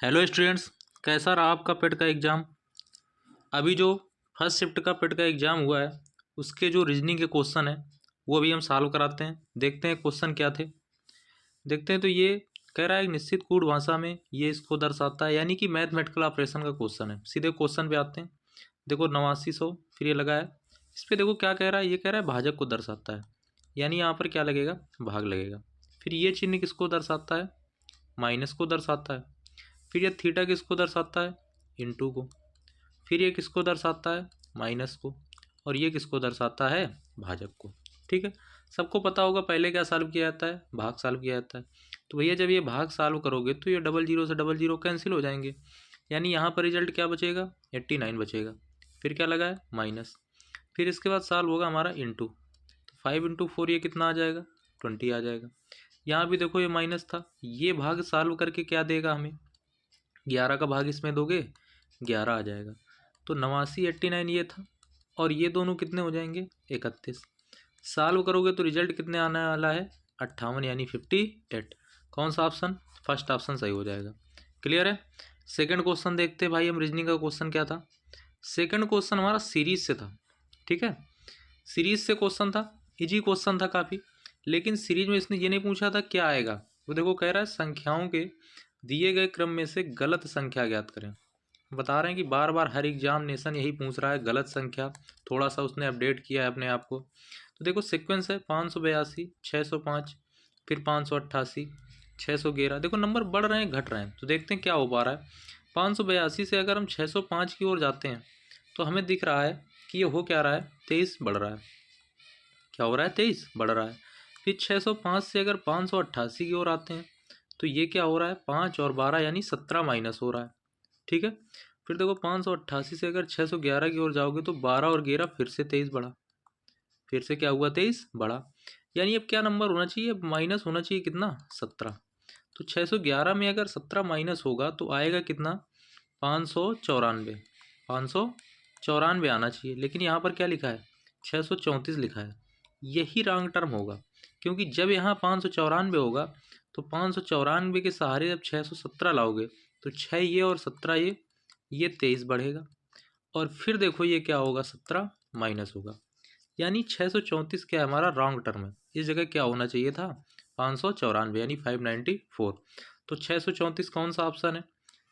Hello students, कैसा रहा आपका पेट का एग्ज़ाम। अभी जो फर्स्ट शिफ्ट का पेट का एग्ज़ाम हुआ है उसके जो रीजनिंग के क्वेश्चन है वो अभी हम सॉल्व कराते हैं। देखते हैं क्वेश्चन क्या थे। देखते हैं। तो ये कह रहा है एक निश्चित कूट भाषा में ये इसको दर्शाता है, यानी कि मैथमेटिकल ऑपरेशन का क्वेश्चन है। सीधे क्वेश्चन पे आते हैं। देखो 8900 फिर ये लगा है। इस पर देखो क्या कह रहा है, ये कह रहा है भाजक को दर्शाता है, यानी यहाँ पर क्या लगेगा, भाग लगेगा। फिर ये चिन्ह किसको दर्शाता है, माइनस को दर्शाता है। फिर ये थीटा किसको दर्शाता है, इनटू को। फिर ये किसको दर्शाता है, माइनस को। और ये किसको दर्शाता है, भाजक को। ठीक है, सबको पता होगा पहले क्या सॉल्व किया जाता है, भाग सॉल्व किया जाता है। तो भैया जब ये भाग सॉल्व करोगे तो ये डबल जीरो से डबल जीरो कैंसिल हो जाएंगे, यानी यहाँ पर रिजल्ट क्या बचेगा, 89 बचेगा। फिर क्या लगा है, माइनस। फिर इसके बाद सॉल्व होगा हमारा इनटू। तो 5 × 4 ये कितना आ जाएगा, 20 आ जाएगा। यहाँ भी देखो ये माइनस था, ये भाग सॉल्व करके क्या देगा हमें, 11 का भाग इसमें दोगे 11 आ जाएगा। तो 89 ये था, और ये दोनों कितने हो जाएंगे, 31। सॉल्व करोगे तो रिजल्ट कितने आने वाला है, 58 यानी 58। कौन सा ऑप्शन, फर्स्ट ऑप्शन सही हो जाएगा। क्लियर है। सेकंड क्वेश्चन देखते हैं भाई हम। रीजनिंग का क्वेश्चन क्या था, सेकंड क्वेश्चन हमारा सीरीज से था। ठीक है, सीरीज से क्वेश्चन था, इजी क्वेश्चन था काफ़ी। लेकिन सीरीज में इसने ये नहीं पूछा था क्या आएगा, वो देखो कह रहा है संख्याओं के दिए गए क्रम में से गलत संख्या ज्ञात करें। बता रहे हैं कि बार बार हर एग्जामिनेशन यही पूछ रहा है, गलत संख्या। थोड़ा सा उसने अपडेट किया है अपने आप को। तो देखो सीक्वेंस है 582, 605, फिर 588, 611। देखो नंबर बढ़ रहे हैं घट रहे हैं, तो देखते हैं क्या हो पा रहा है। 582 से अगर हम 605 की ओर जाते हैं तो हमें दिख रहा है कि ये हो क्या रहा है, 23 बढ़ रहा है। क्या हो रहा है, 23 बढ़ रहा है। फिर 605 से अगर 588 की ओर आते हैं तो ये क्या हो रहा है, 5 और 12 यानी 17 माइनस हो रहा है। ठीक है। फिर देखो 588 से अगर 611 की ओर जाओगे तो 12 और 11 फिर से 23 बढ़ा। फिर से क्या हुआ, 23 बढ़ा। यानी अब क्या नंबर होना चाहिए, माइनस होना चाहिए कितना, 17। तो 611 में अगर 17 माइनस होगा तो आएगा कितना, 594। 594 आना चाहिए, लेकिन यहाँ पर क्या लिखा है, 634 लिखा है। यही रॉन्ग टर्म होगा, क्योंकि जब यहाँ 594 होगा तो 594 के सहारे जब 617 लाओगे तो 6 ये और 17 ये 23 बढ़ेगा। और फिर देखो ये क्या होगा, 17 माइनस होगा, यानी 634 क्या है, हमारा रॉन्ग टर्म है। इस जगह क्या होना चाहिए था, 594 यानी 594। तो 634 कौन सा ऑप्शन है,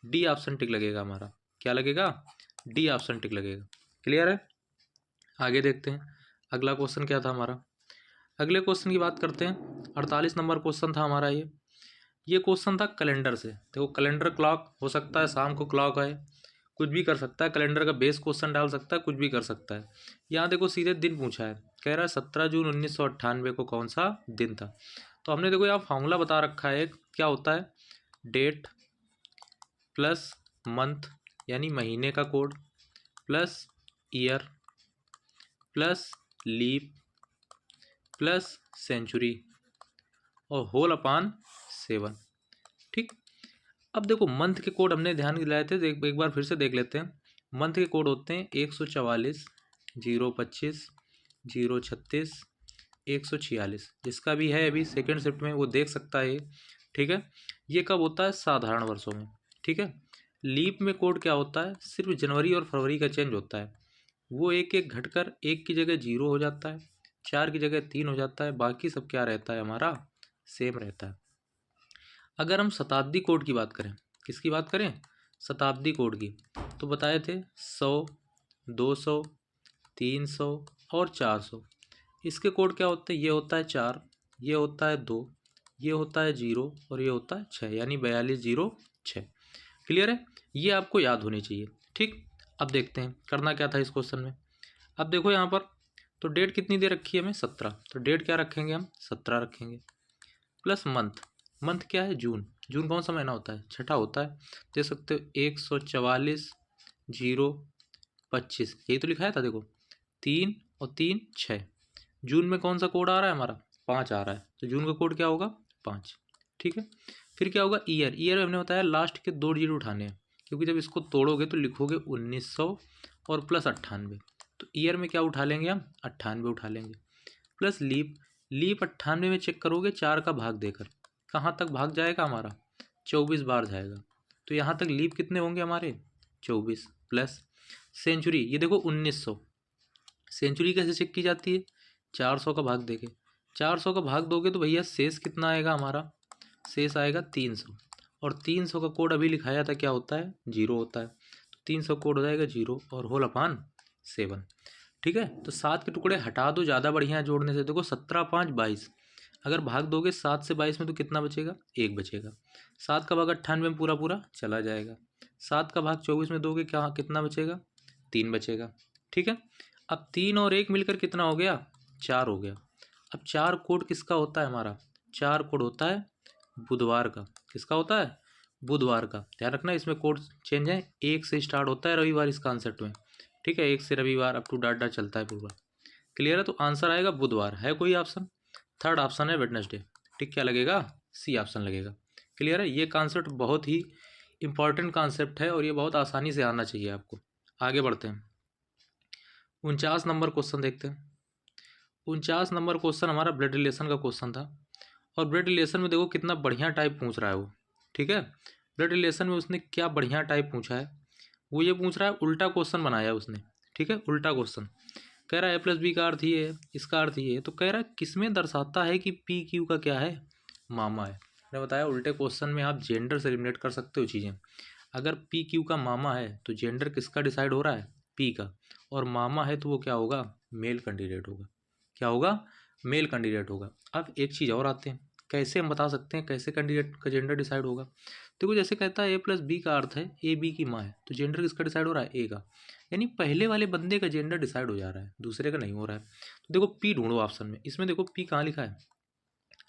डी ऑप्शन टिक लगेगा हमारा। क्या लगेगा, डी ऑप्शन टिक लगेगा। क्लियर है। आगे देखते हैं अगला क्वेश्चन क्या था हमारा। अगले क्वेश्चन की बात करते हैं। 48 नंबर क्वेश्चन था हमारा ये क्वेश्चन था कैलेंडर से। देखो कैलेंडर क्लॉक हो सकता है, शाम को क्लॉक है, कुछ भी कर सकता है। कैलेंडर का बेस क्वेश्चन डाल सकता है, कुछ भी कर सकता है। यहाँ देखो सीधे दिन पूछा है, कह रहा है 17 जून 1998 को कौन सा दिन था। तो हमने देखो यहाँ फॉर्मूला बता रखा है, क्या होता है, डेट प्लस मंथ यानी महीने का code, plus year, plus leap, plus century, और होल अपान 7। ठीक। अब देखो मंथ के कोड हमने ध्यान दिलाए थे, एक बार फिर से देख लेते हैं। मंथ के कोड होते हैं 144, 025, 036, 146। जिसका भी है अभी सेकेंड शिफ्ट में वो देख सकता है। ठीक है, ये कब होता है, साधारण वर्षों में। ठीक है। लीप में कोड क्या होता है, सिर्फ जनवरी और फरवरी का चेंज होता है। वो एक एक घटकर एक की जगह 0 हो जाता है, 4 की जगह 3 हो जाता है, बाकी सब क्या रहता है हमारा, सेम रहता है। अगर हम शताब्दी कोड की बात करें, किसकी बात करें, शताब्दी कोड की, तो बताए थे 100, 200, 300 और 400। इसके कोड क्या होते हैं, ये होता है 4, ये होता है 2, ये होता है 0 और ये होता है 6, यानी 4206। क्लियर है, ये आपको याद होनी चाहिए। ठीक। अब देखते हैं करना क्या था इस क्वेश्चन में। अब देखो यहाँ पर तो डेट कितनी दे रखी है हमें, 17। तो डेट क्या रखेंगे हम, 17 रखेंगे। प्लस मंथ, मंथ क्या है, जून। जून कौन सा महीना होता है, छठा होता है। देख सकते हो 144, 025, यही तो लिखाया था देखो, 3 और 3 6। जून में कौन सा कोड आ रहा है हमारा, 5 आ रहा है, तो जून का कोड क्या होगा, 5। ठीक है। फिर क्या होगा, ईयर। ईयर में हमने बताया लास्ट के 2 डिजिट उठाने हैं, क्योंकि जब इसको तोड़ोगे तो लिखोगे 1900 और प्लस 98। तो ईयर में क्या उठा लेंगे हम, 98 उठा लेंगे। प्लस लीप, लीप 98 में चेक करोगे 4 का भाग देकर, कहाँ तक भाग जाएगा हमारा, 24 बार जाएगा। तो यहाँ तक लीप कितने होंगे हमारे 24 प्लस सेंचुरी, ये देखो 1900। सेंचुरी कैसे चेक की जाती है, 400 का भाग देके, 400 का भाग दोगे तो भैया शेष कितना आएगा हमारा, शेष आएगा 300। और 300 का कोड अभी लिखाया था क्या होता है, 0 होता है। तो 300 कोड हो जाएगा 0 और होल अपान 7। ठीक है, तो 7 के टुकड़े हटा दो, ज़्यादा बढ़िया है जोड़ने से। देखो 17 5 22, अगर भाग दोगे 7 से 22 में तो कितना बचेगा, 1 बचेगा। 7 का भाग 98 में पूरा पूरा चला जाएगा। 7 का भाग 24 में दोगे क्या, कितना बचेगा, 3 बचेगा। ठीक है, अब 3 और 1 मिलकर कितना हो गया, 4 हो गया। अब 4 कोड किसका होता है हमारा, 4 कोड होता है बुधवार का। किसका होता है, बुधवार का। ध्यान रखना इसमें कोड चेंज है, 1 से स्टार्ट होता है रविवार इस कॉन्सेप्ट में। ठीक है, 1 से रविवार अप टू डाटा चलता है पूरा। क्लियर है, तो आंसर आएगा बुधवार। है कोई ऑप्शन, थर्ड ऑप्शन है वेडनेसडे। ठीक, क्या लगेगा, सी ऑप्शन लगेगा। क्लियर है, ये कॉन्सेप्ट बहुत ही इंपॉर्टेंट कॉन्सेप्ट है और ये बहुत आसानी से आना चाहिए आपको। आगे बढ़ते हैं, 49 नंबर क्वेश्चन देखते हैं। 49 नंबर क्वेश्चन हमारा ब्लड रिलेशन का क्वेश्चन था। और ब्लड रिलेशन में देखो कितना बढ़िया टाइप पूछ रहा है वो। ठीक है, ब्लड रिलेशन में उसने क्या बढ़िया टाइप पूछा है, वो ये पूछ रहा है, उल्टा क्वेश्चन बनाया है उसने। ठीक है, उल्टा क्वेश्चन कह रहा है A+B का अर्थ ये है, इसका अर्थ ये है। तो कह रहा है किसमें दर्शाता है कि PQ का क्या है, मामा है। मैंने बताया उल्टे क्वेश्चन में आप जेंडर से रिलेट कर सकते हो चीज़ें। अगर PQ का मामा है तो जेंडर किसका डिसाइड हो रहा है, P का। और मामा है तो वो क्या होगा, मेल कैंडिडेट होगा। क्या होगा, मेल कैंडिडेट होगा। अब एक चीज़ और आते हैं, कैसे हम बता सकते हैं कैसे कैंडिडेट का जेंडर डिसाइड होगा। देखो जैसे कहता है A+B का अर्थ है AB की माँ है, तो जेंडर किसका डिसाइड हो रहा है, A का। यानी पहले वाले बंदे का जेंडर डिसाइड हो जा रहा है, दूसरे का नहीं हो रहा है। तो देखो P ढूंढो ऑप्शन में, इसमें देखो P कहाँ लिखा है,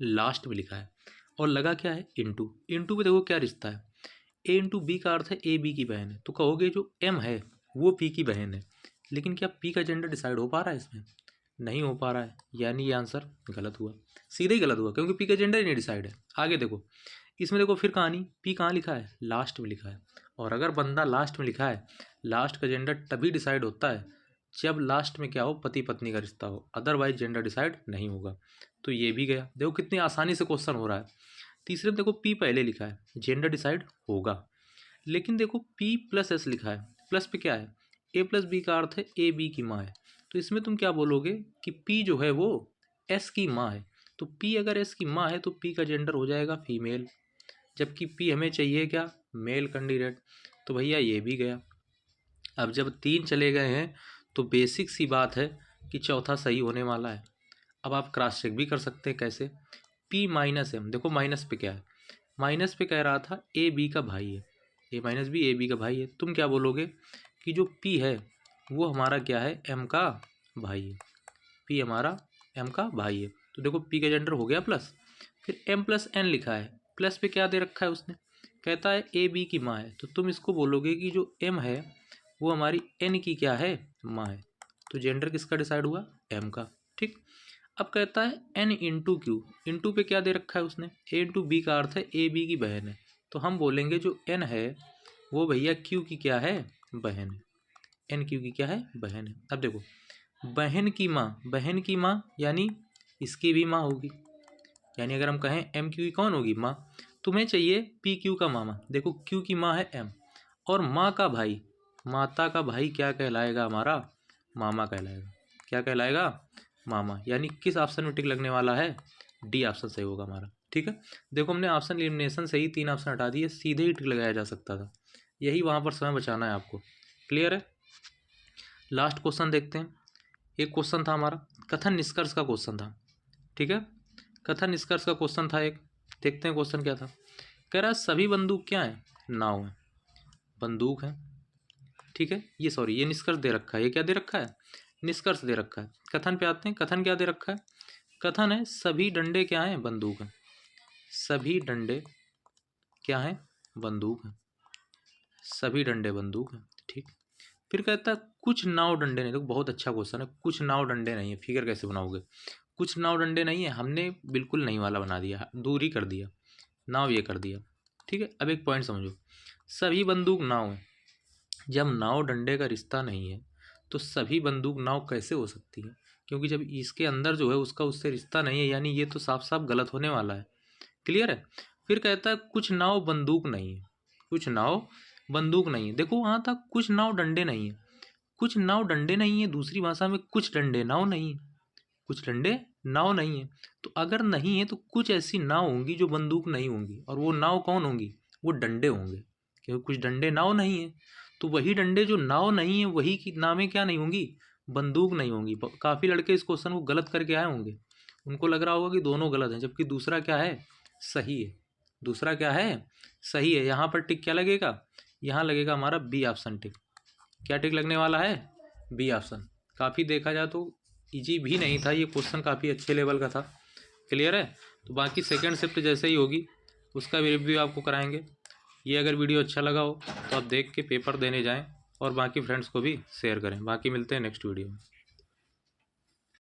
लास्ट में लिखा है। और लगा क्या है, इंटू। इंटू पे देखो क्या रिश्ता है, A इंटू B का अर्थ है AB की बहन है। तो कहोगे जो M है वो P की बहन है। लेकिन क्या P का जेंडर डिसाइड हो पा रहा है इसमें, नहीं हो पा रहा है। यानी ये आंसर गलत हुआ, सीधे ही गलत हुआ, क्योंकि P का जेंडर ही नहीं डिसाइड है। आगे देखो, इसमें देखो फिर कहानी, P कहाँ लिखा है, लास्ट में लिखा है। और अगर बंदा लास्ट में लिखा है, लास्ट का जेंडर तभी डिसाइड होता है जब लास्ट में क्या हो, पति पत्नी का रिश्ता हो, अदरवाइज जेंडर डिसाइड नहीं होगा। तो ये भी गया। देखो कितनी आसानी से क्वेश्चन हो रहा है। तीसरे में देखो P पहले लिखा है, जेंडर डिसाइड होगा। लेकिन देखो P+S लिखा है, प्लस पे क्या है, A+B का अर्थ है AB की माँ है। तो इसमें तुम क्या बोलोगे कि P जो है वो S की माँ है। तो P अगर S की माँ है तो P का जेंडर हो जाएगा फीमेल, जबकि P हमें चाहिए क्या, मेल कैंडिडेट। तो भैया ये भी गया। अब जब 3 चले गए हैं तो बेसिक सी बात है कि चौथा सही होने वाला है। अब आप क्रॉस चेक भी कर सकते हैं, कैसे, P-M। देखो माइनस पे क्या है, माइनस पे कह रहा था AB का भाई है, A-B AB का भाई है। तुम क्या बोलोगे कि जो P है वो हमारा क्या है, M का भाई है। P हमारा M का भाई है। तो देखो P का जेंडर हो गया प्लस, फिर M+N लिखा है, प्लस पे क्या दे रखा है उसने, कहता है AB की माँ है। तो तुम इसको बोलोगे कि जो M है वो हमारी N की क्या है, माँ है। तो जेंडर किसका डिसाइड हुआ, M का। ठीक, अब कहता है N इंटू Q, इंटू पे क्या दे रखा है उसने, A इंटू B का अर्थ है AB की बहन है। तो हम बोलेंगे जो N है वो भैया Q की क्या है, बहन है। N Q की क्या है, बहन है। अब देखो बहन की माँ, बहन की माँ यानी इसकी भी माँ होगी। यानी अगर हम कहें M Q की कौन होगी, माँ। तुम्हें चाहिए PQ का मामा। देखो Q की माँ है M, और माँ का भाई, माता का भाई क्या कहलाएगा हमारा, मामा कहलाएगा। क्या कहलाएगा, मामा। यानी किस ऑप्शन में टिक लगने वाला है, डी ऑप्शन सही होगा हमारा। ठीक है, देखो हमने ऑप्शन एलिमिनेशन से ही 3 ऑप्शन हटा दिए, सीधे ही टिक लगाया जा सकता था। यही वहाँ पर समय बचाना है आपको। क्लियर है, लास्ट क्वेश्चन देखते हैं। एक क्वेश्चन था हमारा कथन निष्कर्ष का क्वेश्चन था। ठीक है, कथन निष्कर्ष का क्वेश्चन था एक, देखते हैं क्वेश्चन क्या था। कह रहा है सभी बंदूक क्या है, नाव है, बंदूक है। ठीक है, ये सॉरी ये निष्कर्ष दे रखा है, ये क्या दे रखा है, निष्कर्ष दे रखा है। कथन पे आते हैं, कथन क्या दे रखा है, कथन है सभी डंडे क्या हैं, बंदूक हैं। सभी डंडे क्या हैं, बंदूक हैं। सभी डंडे बंदूक हैं। ठीक, फिर कहता है कुछ नाव डंडे नहीं। देखो बहुत अच्छा क्वेश्चन है, कुछ नाव डंडे नहीं है, फिगर कैसे बनाओगे, कुछ नाव डंडे नहीं है, हमने बिल्कुल नहीं वाला बना दिया, दूर ही कर दिया, नाव ये कर दिया। ठीक है, अब एक पॉइंट समझो, सभी बंदूक नाव है। जब नाव डंडे का रिश्ता नहीं है तो सभी बंदूक नाव कैसे हो सकती है, क्योंकि जब इसके अंदर जो है उसका उससे रिश्ता नहीं है, यानी ये तो साफ साफ गलत होने वाला है। क्लियर है, फिर कहता है कुछ नाव बंदूक नहीं है। कुछ नाव बंदूक नहीं है। देखो वहाँ था कुछ नाव डंडे नहीं है, कुछ नाव डंडे नहीं है, दूसरी भाषा में कुछ डंडे नाव नहीं है, कुछ डंडे नाव नहीं है। तो अगर नहीं है तो कुछ ऐसी नाव होंगी जो बंदूक नहीं होंगी, और वो नाव कौन होंगी, वो डंडे होंगे, क्योंकि कुछ डंडे नाव नहीं है। तो वही डंडे जो नाव नहीं है वही की नावें क्या नहीं होंगी, बंदूक नहीं होंगी। काफ़ी लड़के इस क्वेश्चन को गलत करके आए होंगे, उनको लग रहा होगा कि दोनों गलत हैं, जबकि दूसरा क्या है, सही है। दूसरा क्या है, सही है। यहाँ पर टिक क्या लगेगा, यहाँ लगेगा हमारा बी ऑप्शन टिक। क्या टिक लगने वाला है, बी ऑप्शन। काफ़ी देखा जाए तो इजी भी नहीं था ये क्वेश्चन, काफ़ी अच्छे लेवल का था। क्लियर है। तो बाकी सेकंड शिफ्ट जैसे ही होगी उसका भी रिव्यू आपको कराएंगे। ये अगर वीडियो अच्छा लगा हो तो आप देख के पेपर देने जाएं और बाकी फ्रेंड्स को भी शेयर करें। बाकी मिलते हैं नेक्स्ट वीडियो में।